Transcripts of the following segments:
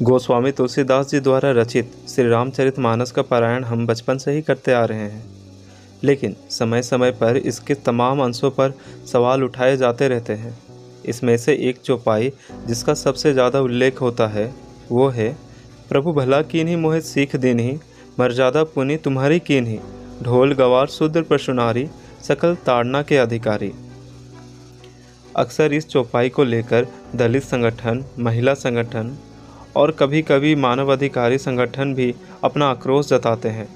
गोस्वामी तुलसीदास जी द्वारा रचित श्री रामचरितमानस का पारायण हम बचपन से ही करते आ रहे हैं, लेकिन समय समय पर इसके तमाम अंशों पर सवाल उठाए जाते रहते हैं। इसमें से एक चौपाई जिसका सबसे ज़्यादा उल्लेख होता है वो है, प्रभु भला कीन्ही मोहे सीख दीन्ही, मर्यादा पुनि तुम्हारी कीन्ही, ढोल गवार शूद्र पशुनारी, सकल ताड़ना के अधिकारी। अक्सर इस चौपाई को लेकर दलित संगठन, महिला संगठन और कभी कभी मानवाधिकारी संगठन भी अपना आक्रोश जताते हैं।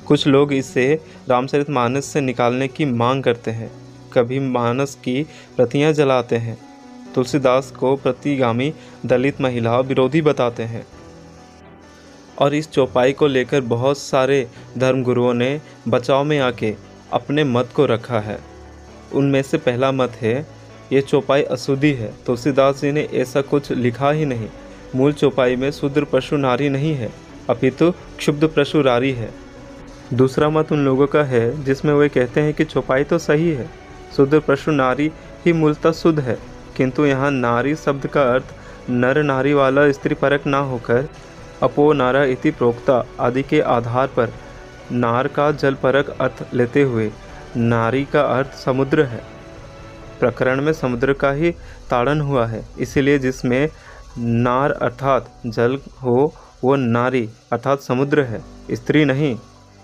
कुछ लोग इसे रामचरितमानस से निकालने की मांग करते हैं, कभी मानस की प्रतियां जलाते हैं, तुलसीदास को प्रतिगामी दलित महिला विरोधी बताते हैं। और इस चौपाई को लेकर बहुत सारे धर्मगुरुओं ने बचाव में आके अपने मत को रखा है। उनमें से पहला मत है, ये चौपाई अशुद्धि है। तुलसीदास जी ने ऐसा कुछ लिखा ही नहीं। मूल चौपाई में शूद्र पशु नारी नहीं है, अपितु क्षुब्ध पशु रारी है। दूसरा मत उन लोगों का है जिसमें वे कहते हैं कि चौपाई तो सही है, शूद्र पशु नारी ही मूलतः शुद्ध है, किंतु यहाँ नारी शब्द का अर्थ नर नारी वाला स्त्री परक ना होकर अपो नारा इति प्रोक्ता आदि के आधार पर नार का जल परक अर्थ लेते हुए नारी का अर्थ समुद्र है। प्रकरण में समुद्र का ही ताड़न हुआ है, इसीलिए जिसमें नार अर्थात जल हो वो नारी अर्थात समुद्र है, स्त्री नहीं।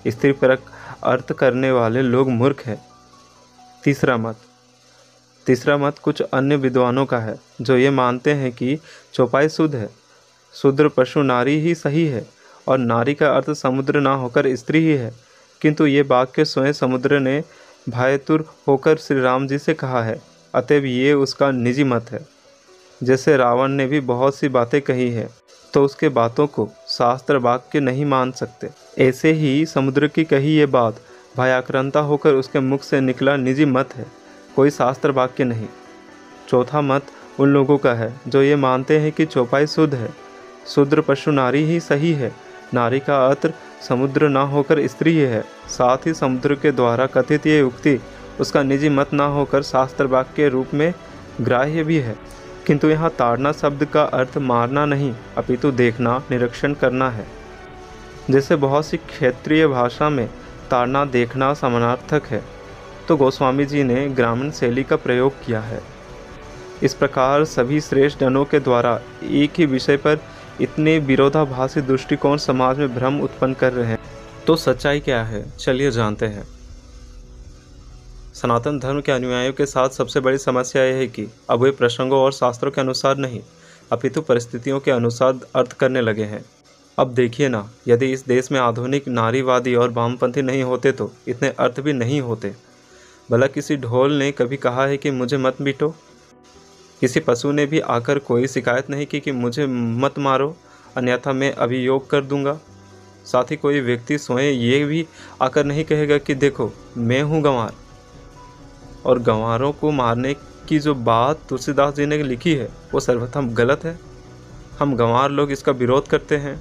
स्त्री परक अर्थ करने वाले लोग मूर्ख हैं। तीसरा मत कुछ अन्य विद्वानों का है जो ये मानते हैं कि चौपाई शुद्ध है, शूद्र पशु नारी ही सही है और नारी का अर्थ समुद्र ना होकर स्त्री ही है, किंतु ये वाक्य स्वयं समुद्र ने भायतुर होकर श्री राम जी से कहा है, अतएव ये उसका निजी मत है। जैसे रावण ने भी बहुत सी बातें कही है तो उसके बातों को शास्त्र वाक्य नहीं मान सकते, ऐसे ही समुद्र की कही ये बात भयाक्रांता होकर उसके मुख से निकला निजी मत है, कोई शास्त्र वाक्य नहीं। चौथा मत उन लोगों का है जो ये मानते हैं कि चौपाई शुद्ध है, शूद्र पशु नारी ही सही है, नारी का अर्थ समुद्र ना होकर स्त्री ही है। साथ ही समुद्र के द्वारा कथित ये उक्ति उसका निजी मत ना होकर शास्त्र वाक्य के रूप में ग्राह्य भी है, किंतु यहाँ ताड़ना शब्द का अर्थ मारना नहीं अपितु देखना, निरीक्षण करना है। जैसे बहुत सी क्षेत्रीय भाषा में ताड़ना देखना समानार्थक है, तो गोस्वामी जी ने ग्रामीण शैली का प्रयोग किया है। इस प्रकार सभी श्रेष्ठ जनों के द्वारा एक ही विषय पर इतने विरोधाभासी दृष्टिकोण समाज में भ्रम उत्पन्न कर रहे हैं, तो सच्चाई क्या है, चलिए जानते हैं। सनातन धर्म के अनुयायियों के साथ सबसे बड़ी समस्या यह है कि अब वे प्रसंगों और शास्त्रों के अनुसार नहीं अपितु परिस्थितियों के अनुसार अर्थ करने लगे हैं। अब देखिए ना, यदि इस देश में आधुनिक नारीवादी और वामपंथी नहीं होते तो इतने अर्थ भी नहीं होते। भला किसी ढोल ने कभी कहा है कि मुझे मत पीटो? किसी पशु ने भी आकर कोई शिकायत नहीं की कि मुझे मत मारो अन्यथा मैं अभियोग कर दूंगा। साथ ही कोई व्यक्ति स्वयं ये भी आकर नहीं कहेगा कि देखो मैं हूँ गंवार। और गंवारों को मारने की जो बात तुलसीदास जी ने लिखी है वो सर्वप्रथम गलत है। हम गंवार लोग इसका विरोध करते हैं।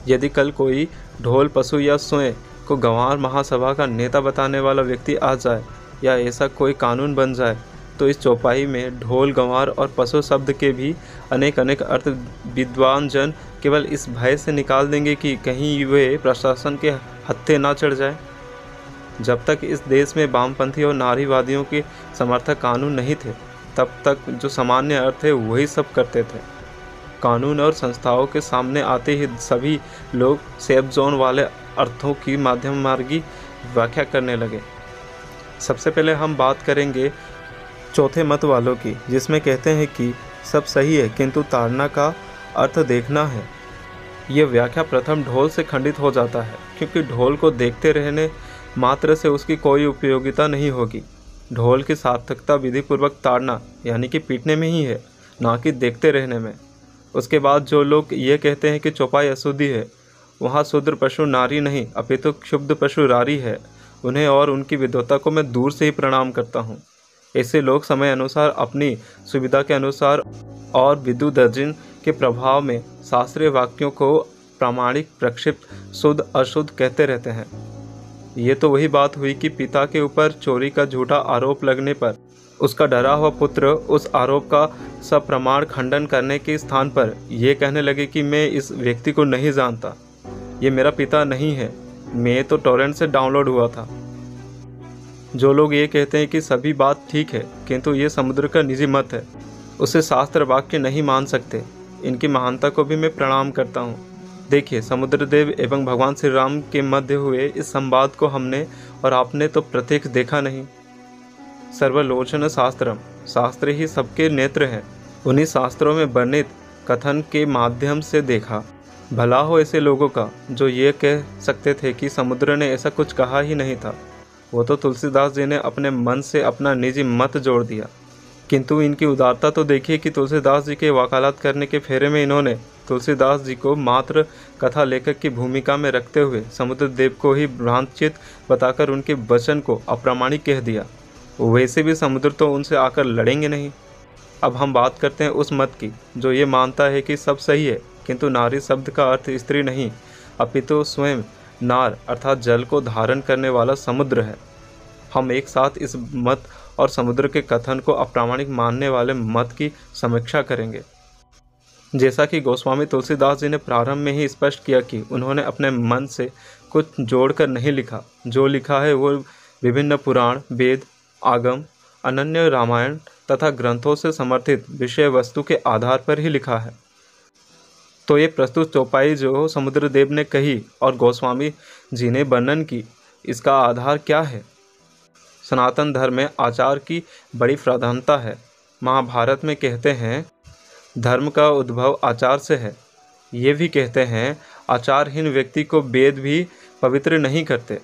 यदि कल कोई ढोल पशु या स्वयं को गंवार महासभा का नेता बताने वाला व्यक्ति आ जाए या ऐसा कोई कानून बन जाए तो इस चौपाई में ढोल, गंवार और पशु शब्द के भी अनेक अर्थ विद्वान जन केवल इस भय से निकाल देंगे कि कहीं वे प्रशासन के हत्थे ना चढ़ जाए। जब तक इस देश में वामपंथी और नारीवादियों के समर्थक कानून नहीं थे तब तक जो सामान्य अर्थ है वही सब करते थे। कानून और संस्थाओं के सामने आते ही सभी लोग सेफ जोन वाले अर्थों की माध्यम मार्गी व्याख्या करने लगे। सबसे पहले हम बात करेंगे चौथे मत वालों की, जिसमें कहते हैं कि सब सही है किंतु ताड़ना का अर्थ देखना है। यह व्याख्या प्रथम ढोल से खंडित हो जाता है, क्योंकि ढोल को देखते रहने मात्र से उसकी कोई उपयोगिता नहीं होगी। ढोल की सार्थकता विधिपूर्वक ताड़ना यानी कि पीटने में ही है, ना कि देखते रहने में। उसके बाद जो लोग ये कहते हैं कि चौपाई अशुद्धि है, वहाँ शूद्र पशु नारी नहीं अपितु क्षुब्ध पशु रारी है, उन्हें और उनकी विद्वता को मैं दूर से ही प्रणाम करता हूँ। ऐसे लोग समय अनुसार अपनी सुविधा के अनुसार और विद्युदर्जन के प्रभाव में शास्त्रीय वाक्यों को प्रामाणिक, प्रक्षिप्त, शुद्ध अशुद्ध कहते रहते हैं। ये तो वही बात हुई कि पिता के ऊपर चोरी का झूठा आरोप लगने पर उसका डरा हुआ पुत्र उस आरोप का सप्रमाण खंडन करने के स्थान पर यह कहने लगे कि मैं इस व्यक्ति को नहीं जानता, ये मेरा पिता नहीं है, मैं तो टॉरेंट से डाउनलोड हुआ था। जो लोग ये कहते हैं कि सभी बात ठीक है किंतु ये समुद्र का निजी मत है, उसे शास्त्र वाक्य नहीं मान सकते, इनकी महानता को भी मैं प्रणाम करता हूँ। देखिए, समुद्रदेव एवं भगवान श्री राम के मध्य हुए इस संवाद को हमने और आपने तो प्रत्यक्ष देखा नहीं। सर्वलोचन शास्त्रम, शास्त्र ही सबके नेत्र हैं, उन्हीं शास्त्रों में वर्णित कथन के माध्यम से देखा। भला हो ऐसे लोगों का जो ये कह सकते थे कि समुद्र ने ऐसा कुछ कहा ही नहीं था। वो तो तुलसीदास जी ने अपने मन से अपना निजी मत जोड़ दिया, किंतु इनकी उदारता तो देखिए कि तुलसीदास जी के वकालत करने के फेरे में इन्होंने तुलसीदास जी को मात्र कथा लेखक की भूमिका में रखते हुए समुद्रदेव को ही भ्रांतचित बताकर उनके वचन को अप्रामाणिक कह दिया। वैसे भी समुद्र तो उनसे आकर लड़ेंगे नहीं। अब हम बात करते हैं उस मत की जो ये मानता है कि सब सही है, किंतु नारी शब्द का अर्थ स्त्री नहीं अपितु स्वयं नार अर्थात जल को धारण करने वाला समुद्र है। हम एक साथ इस मत और समुद्र के कथन को अप्रामाणिक मानने वाले मत की समीक्षा करेंगे। जैसा कि गोस्वामी तुलसीदास जी ने प्रारंभ में ही स्पष्ट किया कि उन्होंने अपने मन से कुछ जोड़कर नहीं लिखा, जो लिखा है वो विभिन्न पुराण, वेद, आगम, अनन्य रामायण तथा ग्रंथों से समर्थित विषय वस्तु के आधार पर ही लिखा है। तो ये प्रस्तुत चौपाई जो समुद्रदेव ने कही और गोस्वामी जी ने वर्णन की, इसका आधार क्या है? सनातन धर्म में आचार की बड़ी प्रधानता है। महाभारत में कहते हैं धर्म का उद्भव आचार से है। ये भी कहते हैं आचारहीन व्यक्ति को वेद भी पवित्र नहीं करते।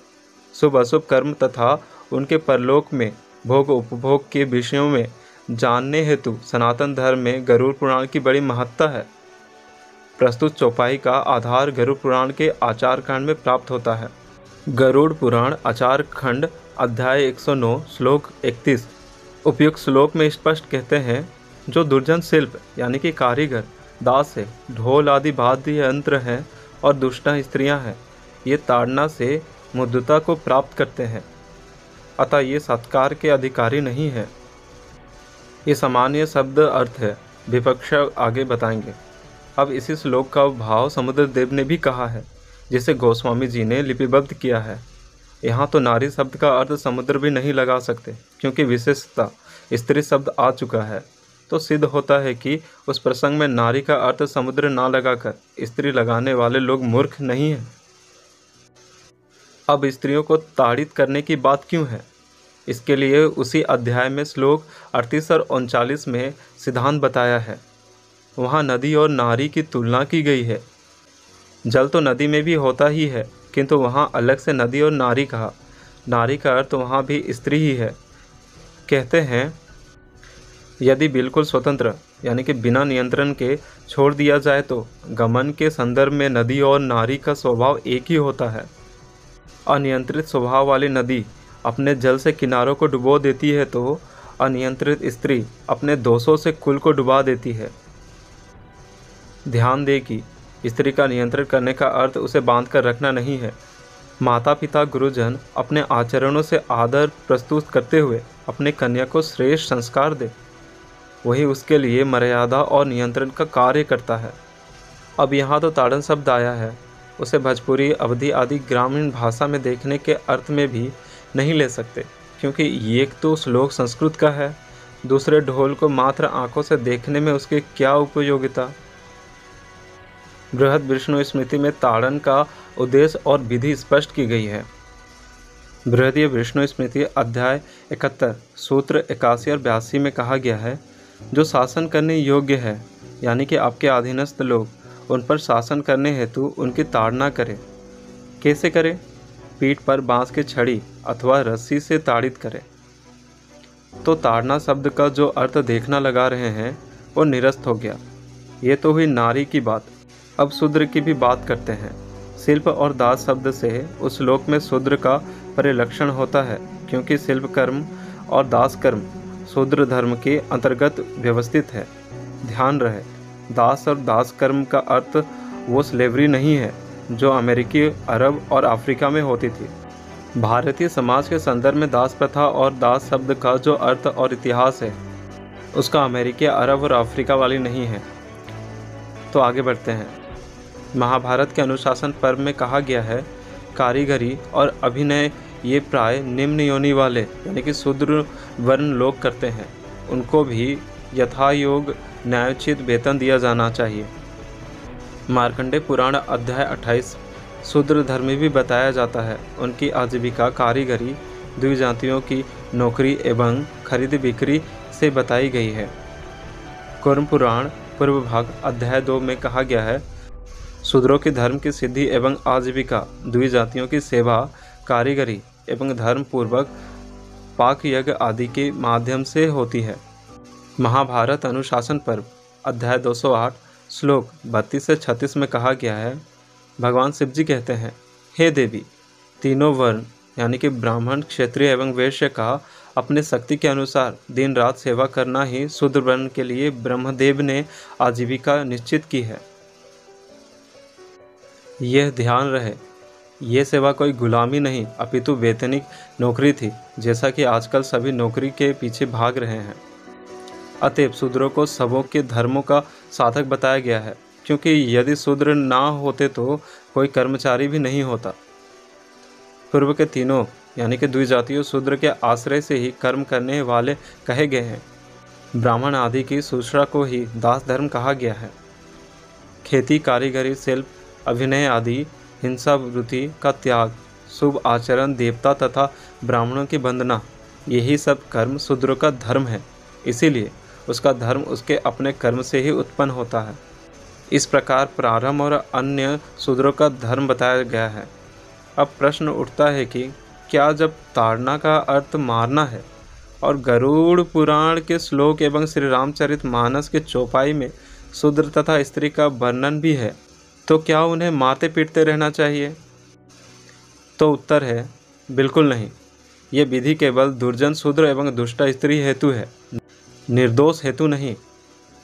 शुभ अशुभ कर्म तथा उनके परलोक में भोग उपभोग के विषयों में जानने हेतु सनातन धर्म में गरुड़ पुराण की बड़ी महत्ता है। प्रस्तुत चौपाई का आधार गरुड़ पुराण के आचार कांड में प्राप्त होता है। गरुड़ पुराण आचार खंड अध्याय 109 श्लोक 31 उपयुक्त श्लोक में स्पष्ट कहते हैं, जो दुर्जन शिल्प यानी कि कारीगर, दास है, ढोल आदि वाद्य यंत्र हैं और दुष्ट स्त्रियां हैं, ये ताड़ना से मुद्दता को प्राप्त करते हैं, अतः ये सत्कार के अधिकारी नहीं है। ये सामान्य शब्द अर्थ है, विपक्ष आगे बताएंगे। अब इसी श्लोक का भाव समुद्रदेव ने भी कहा है, जिसे गोस्वामी जी ने लिपिबद्ध किया है। यहाँ तो नारी शब्द का अर्थ समुद्र भी नहीं लगा सकते, क्योंकि विशेषता स्त्री शब्द आ चुका है। तो सिद्ध होता है कि उस प्रसंग में नारी का अर्थ समुद्र ना लगाकर स्त्री लगाने वाले लोग मूर्ख नहीं हैं। अब स्त्रियों को ताड़ित करने की बात क्यों है? इसके लिए उसी अध्याय में श्लोक 38 और 39 में सिद्धांत बताया है। वहाँ नदी और नारी की तुलना की गई है। जल तो नदी में भी होता ही है, किंतु वहाँ अलग से नदी और नारी कहा। नारी का अर्थ वहाँ भी स्त्री ही है। कहते हैं यदि बिल्कुल स्वतंत्र यानी कि बिना नियंत्रण के छोड़ दिया जाए तो गमन के संदर्भ में नदी और नारी का स्वभाव एक ही होता है। अनियंत्रित स्वभाव वाली नदी अपने जल से किनारों को डुबो देती है, तो अनियंत्रित स्त्री अपने दोषों से कुल को डुबा देती है। ध्यान दें कि स्त्री का नियंत्रण करने का अर्थ उसे बांध कर रखना नहीं है। माता पिता गुरुजन अपने आचरणों से आदर प्रस्तुत करते हुए अपने कन्या को श्रेष्ठ संस्कार दे, वही उसके लिए मर्यादा और नियंत्रण का कार्य करता है। अब यहाँ तो ताड़न शब्द आया है, उसे भोजपुरी, अवधी आदि ग्रामीण भाषा में देखने के अर्थ में भी नहीं ले सकते, क्योंकि एक तो श्लोक संस्कृत का है, दूसरे ढोल को मात्र आंखों से देखने में उसकी क्या उपयोगिता। बृहद विष्णु स्मृति में ताड़न का उद्देश्य और विधि स्पष्ट की गई है। बृहदीय विष्णु स्मृति अध्याय 71 सूत्र 81 और 82 में कहा गया है, जो शासन करने योग्य है यानी कि आपके अधीनस्थ लोग, उन पर शासन करने हेतु उनकी ताड़ना करें। कैसे करें? पीठ पर बांस की छड़ी अथवा रस्सी से ताड़ित करें। तो ताड़ना शब्द का जो अर्थ देखना लगा रहे हैं वो निरस्त हो गया। ये तो हुई नारी की बात। अब शूद्र की भी बात करते हैं। शिल्प और दास शब्द से उस श्लोक में शूद्र का परिलक्षण होता है, क्योंकि शिल्प कर्म और दास कर्म शूद्र धर्म के अंतर्गत व्यवस्थित है। ध्यान रहे, दास और दास कर्म का अर्थ वो स्लेवरी नहीं है जो अमेरिकी, अरब और अफ्रीका में होती थी। भारतीय समाज के संदर्भ में दास प्रथा और दास शब्द का जो अर्थ और इतिहास है उसका अमेरिकी, अरब और अफ्रीका वाली नहीं है। तो आगे बढ़ते हैं। महाभारत के अनुशासन पर्व में कहा गया है, कारीगरी और अभिनय ये प्राय निम्न योनि वाले यानी कि शूद्र वर्ण लोग करते हैं। उनको भी यथायोग न्यायोचित वेतन दिया जाना चाहिए। मार्कंडेय पुराण अध्याय 28 शूद्र धर्मी भी बताया जाता है। उनकी आजीविका कारीगरी, द्विजातियों की नौकरी एवं खरीद बिक्री से बताई गई है। कूर्म पुराण पूर्व भाग अध्याय 2 में कहा गया है, शूद्रों की धर्म की सिद्धि एवं आजीविका द्विजातियों की सेवा, कारीगरी एवं धर्म पूर्वक पाक यज्ञ आदि के माध्यम से होती है। महाभारत अनुशासन पर्व अध्याय 208 श्लोक 32 से 36 में कहा गया है, भगवान शिव जी कहते हैं, हे देवी, तीनों वर्ण यानी कि ब्राह्मण, क्षत्रिय एवं वैश्य का अपने शक्ति के अनुसार दिन रात सेवा करना ही शूद्र वर्ण के लिए ब्रह्मदेव ने आजीविका निश्चित की है। यह ध्यान रहे, ये सेवा कोई गुलामी नहीं अपितु वेतनिक नौकरी थी, जैसा कि आजकल सभी नौकरी के पीछे भाग रहे हैं। अतएव शूद्रों को सबों के धर्मों का साधक बताया गया है, क्योंकि यदि शूद्र ना होते तो कोई कर्मचारी भी नहीं होता। पूर्व के तीनों यानी कि द्विजातियों शूद्र के आश्रय से ही कर्म करने वाले कहे गए हैं। ब्राह्मण आदि की शुश्रूषा को ही दास धर्म कहा गया है। खेती, कारीगरी, शिल्प, अभिनय आदि हिंसा वृत्ति का त्याग, शुभ आचरण, देवता तथा ब्राह्मणों की वंदना, यही सब कर्म शूद्रों का धर्म है। इसीलिए उसका धर्म उसके अपने कर्म से ही उत्पन्न होता है। इस प्रकार प्रारंभ और अन्य शूद्रों का धर्म बताया गया है। अब प्रश्न उठता है कि क्या जब ताड़ना का अर्थ मारना है और गरुड़ पुराण के श्लोक एवं श्री रामचरित मानस के चौपाई में शूद्र तथा स्त्री का वर्णन भी है, तो क्या उन्हें मारते पीटते रहना चाहिए? तो उत्तर है बिल्कुल नहीं। ये विधि केवल दुर्जन शूद्र एवं दुष्ट स्त्री हेतु है, निर्दोष हेतु नहीं।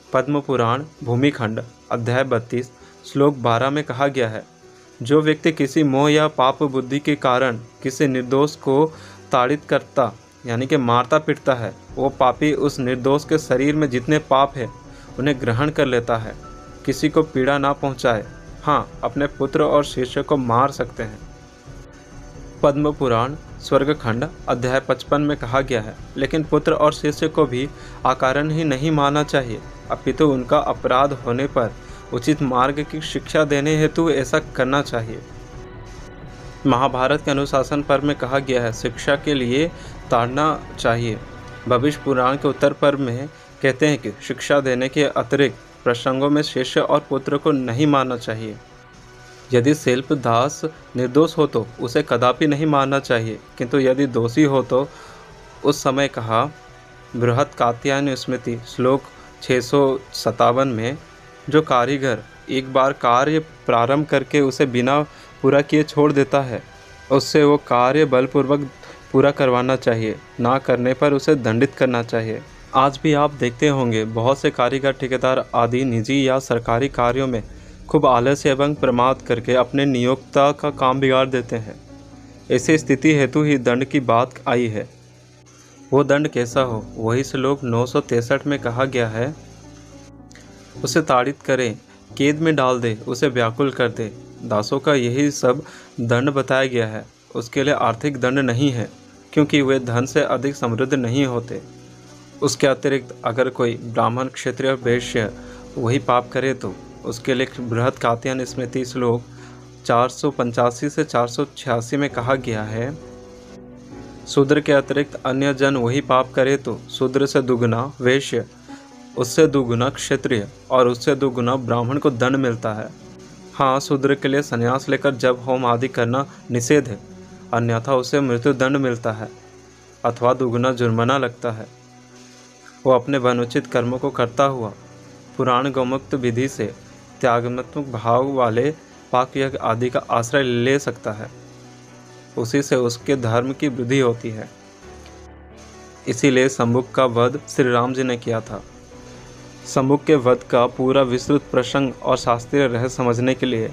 पद्म पुराण भूमिखंड अध्याय 32 श्लोक 12 में कहा गया है, जो व्यक्ति किसी मोह या पाप बुद्धि के कारण किसी निर्दोष को ताड़ित करता यानी कि मारता पीटता है, वो पापी उस निर्दोष के शरीर में जितने पाप है उन्हें ग्रहण कर लेता है। किसी को पीड़ा ना पहुंचाए, हाँ अपने पुत्र और शिष्य को मार सकते हैं। पद्म पुराण स्वर्गखंड अध्याय 55 में कहा गया है, लेकिन पुत्र और शिष्य को भी अकारण ही नहीं मारना चाहिए, अपितु उनका अपराध होने पर उचित मार्ग की शिक्षा देने हेतु ऐसा करना चाहिए। महाभारत के अनुशासन पर्व में कहा गया है, शिक्षा के लिए ताड़ना चाहिए। भविष्य पुराण के उत्तर पर्व में कहते हैं कि शिक्षा देने के अतिरिक्त प्रसंगों में शिष्य और पुत्र को नहीं मारना चाहिए। यदि शिल्प दास निर्दोष हो तो उसे कदापि नहीं मारना चाहिए, किंतु यदि दोषी हो तो उस समय कहा। बृहत् कात्यायन स्मृति श्लोक 657 में, जो कारीगर एक बार कार्य प्रारंभ करके उसे बिना पूरा किए छोड़ देता है, उससे वो कार्य बलपूर्वक पूरा करवाना चाहिए, ना करने पर उसे दंडित करना चाहिए। आज भी आप देखते होंगे बहुत से कारीगर, ठेकेदार आदि निजी या सरकारी कार्यों में खूब आलस्य एवं प्रमाद करके अपने नियोक्ता का काम बिगाड़ देते हैं। ऐसी स्थिति हेतु ही दंड की बात आई है। वो दंड कैसा हो, वही श्लोक 963 में कहा गया है, उसे ताड़ित करे, कैद में डाल दे, उसे व्याकुल कर दे। दासों का यही सब दंड बताया गया है। उसके लिए आर्थिक दंड नहीं है, क्योंकि वे धन से अधिक समृद्ध नहीं होते। उसके अतिरिक्त अगर कोई ब्राह्मण, क्षत्रिय, वैश्य वही पाप करे तो उसके लिए बृहत् कात्यायन स्मृति श्लोक 485 से 486 में कहा गया है, शूद्र के अतिरिक्त अन्य जन वही पाप करे तो शूद्र से दुगुना वैश्य, उससे दुगुना क्षत्रिय और उससे दुगुना ब्राह्मण को दंड मिलता है। हाँ, शूद्र के लिए संन्यास लेकर जब होम आदि करना निषेध है, अन्यथा उसे मृत्यु दंड मिलता है अथवा दुगुना जुर्माना लगता है। वो अपने वनोचित कर्मों को करता हुआ पुराण गौमुक्त विधि से त्यागात्मक भाव वाले पाक यज्ञ आदि का आश्रय ले सकता है। उसी से उसके धर्म की वृद्धि होती है। इसीलिए शंभुक का वध श्री राम जी ने किया था। शंभुक के वध का पूरा विस्तृत प्रसंग और शास्त्रीय रहस्य समझने के लिए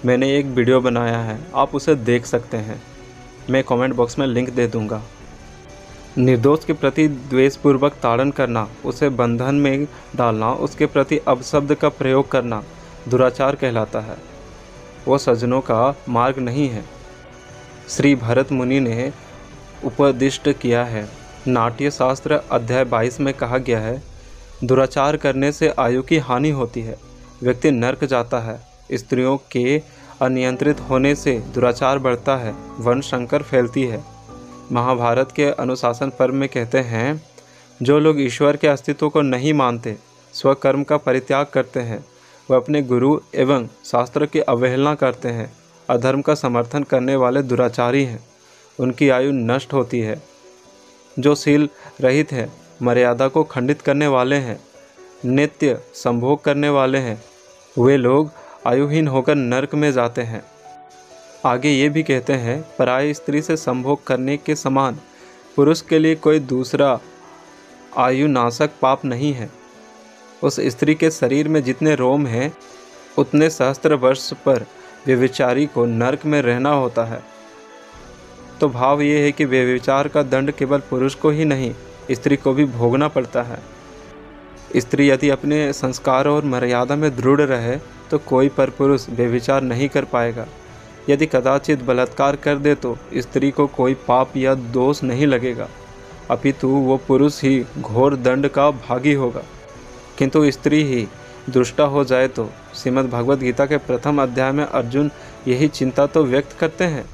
मैंने एक वीडियो बनाया है, आप उसे देख सकते हैं। मैं कमेंट बॉक्स में लिंक दे दूंगा। निर्दोष के प्रति द्वेषपूर्वक ताड़न करना, उसे बंधन में डालना, उसके प्रति अपशब्द का प्रयोग करना दुराचार कहलाता है। वो सज्जनों का मार्ग नहीं है। श्री भरत मुनि ने उपदिष्ट किया है। नाट्य शास्त्र अध्याय 22 में कहा गया है, दुराचार करने से आयु की हानि होती है, व्यक्ति नरक जाता है। स्त्रियों के अनियंत्रित होने से दुराचार बढ़ता है, वंश संकर फैलती है। महाभारत के अनुशासन पर्व में कहते हैं, जो लोग ईश्वर के अस्तित्व को नहीं मानते, स्वकर्म का परित्याग करते हैं, वह अपने गुरु एवं शास्त्र की अवहेलना करते हैं, अधर्म का समर्थन करने वाले दुराचारी हैं, उनकी आयु नष्ट होती है। जो शील रहित है, मर्यादा को खंडित करने वाले हैं, नित्य संभोग करने वाले हैं, वे लोग आयुहीन होकर नरक में जाते हैं। आगे ये भी कहते हैं, पराई स्त्री से संभोग करने के समान पुरुष के लिए कोई दूसरा आयुनाशक पाप नहीं है। उस स्त्री के शरीर में जितने रोम हैं, उतने सहस्त्र वर्ष पर व्यभिचारी को नरक में रहना होता है। तो भाव ये है कि व्यभिचार का दंड केवल पुरुष को ही नहीं, स्त्री को भी भोगना पड़ता है। स्त्री यदि अपने संस्कार और मर्यादा में दृढ़ रहे तो कोई परपुरुष व्यभिचार नहीं कर पाएगा। यदि कदाचित बलात्कार कर दे तो स्त्री को कोई पाप या दोष नहीं लगेगा, अपितु वो पुरुष ही घोर दंड का भागी होगा। किंतु स्त्री ही दुष्टा हो जाए तो श्रीमद् भगवद गीता के प्रथम अध्याय में अर्जुन यही चिंता तो व्यक्त करते हैं।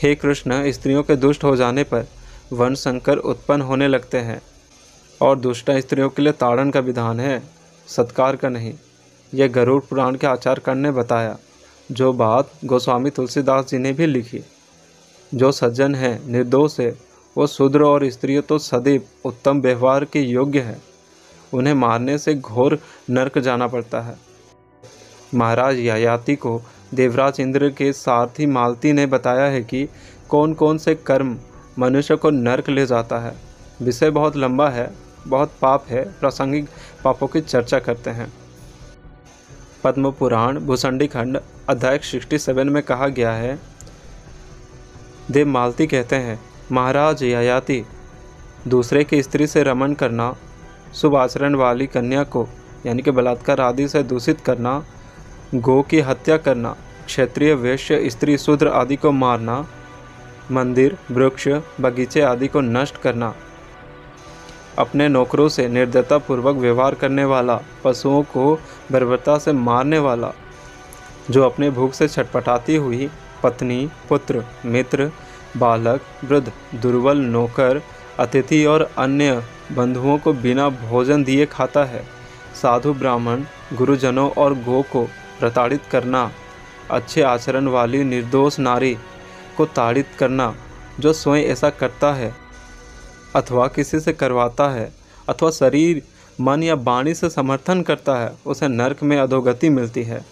हे कृष्ण, स्त्रियों के दुष्ट हो जाने पर वंश संकर उत्पन्न होने लगते हैं और दुष्ट स्त्रियों के लिए ताड़न का विधान है, सत्कार का नहीं। यह गरुड़ पुराण के आचार्यगण ने बताया, जो बात गोस्वामी तुलसीदास जी ने भी लिखी। जो सज्जन है, निर्दोष है, वो शूद्र और स्त्रियों तो सदैव उत्तम व्यवहार के योग्य है। उन्हें मारने से घोर नरक जाना पड़ता है। महाराज ययाति को देवराज इंद्र के सारथी मालती ने बताया है कि कौन कौन से कर्म मनुष्य को नरक ले जाता है। विषय बहुत लंबा है, बहुत पाप है, प्रासंगिक पापों की चर्चा करते हैं। पद्म पुराण भूषंडी खंड अध्याय 67 में कहा गया है, देव मालती कहते हैं, महाराज ययाति, दूसरे की स्त्री से रमण करना, शुभ आचरण वाली कन्या को यानी कि बलात्कार आदि से दूषित करना, गौ की हत्या करना, क्षत्रिय वैश्य स्त्री शूद्र आदि को मारना, मंदिर वृक्ष बगीचे आदि को नष्ट करना, अपने नौकरों से निर्दयता पूर्वक व्यवहार करने वाला, पशुओं को बर्बरता से मारने वाला, जो अपने भूख से छटपटाती हुई पत्नी, पुत्र, मित्र, बालक, वृद्ध, दुर्बल, नौकर, अतिथि और अन्य बंधुओं को बिना भोजन दिए खाता है, साधु ब्राह्मण, गुरुजनों और गौ को प्रताड़ित करना, अच्छे आचरण वाली निर्दोष नारी को ताड़ित करना, जो स्वयं ऐसा करता है अथवा किसी से करवाता है अथवा शरीर, मन या वाणी से समर्थन करता है, उसे नरक में अधोगति मिलती है।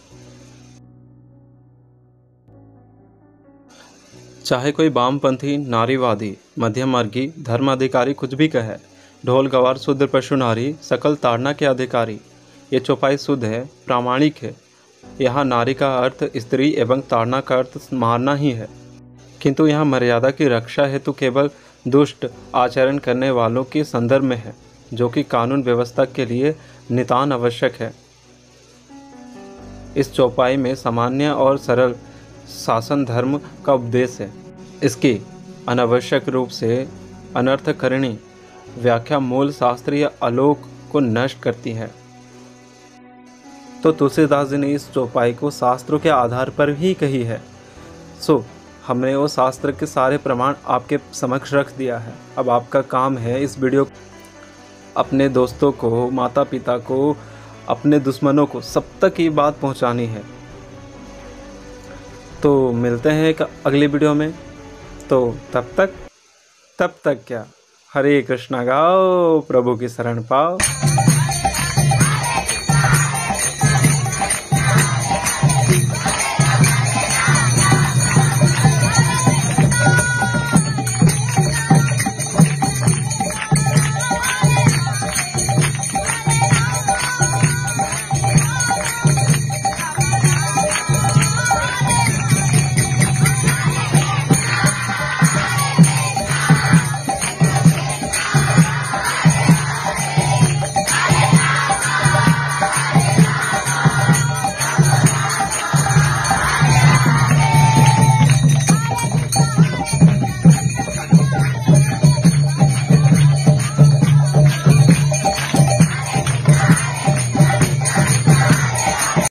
चाहे कोई वामपंथी, नारीवादी, मध्यमार्गी, धर्माधिकारी कुछ भी कहे, ढोल गवार शूद्र पशु नारी सकल ताड़ना के अधिकारी, ये चौपाई शुद्ध है, प्रामाणिक है। यहाँ नारी का अर्थ स्त्री एवं ताड़ना का अर्थ मारना ही है, किंतु यहाँ मर्यादा की रक्षा हेतु केवल दुष्ट आचरण करने वालों के संदर्भ में है, जो कि कानून व्यवस्था के लिए नितान आवश्यक है। इस चौपाई में सामान्य और सरल शासन धर्म का उपदेश है। इसकी अनावश्यक रूप से अनर्थकरणी व्याख्या मूल शास्त्रीय आलोक को नष्ट करती है। तो तुलसीदास जी ने इस चौपाई को शास्त्रों के आधार पर ही कही है। हमने वो शास्त्र के सारे प्रमाण आपके समक्ष रख दिया है। अब आपका काम है इस वीडियो अपने दोस्तों को, माता पिता को, अपने दुश्मनों को, सब तक ये बात पहुंचानी है। तो मिलते हैं एक अगली वीडियो में। तो तब तक क्या, हरे कृष्णा गाओ, प्रभु की शरण पाओ।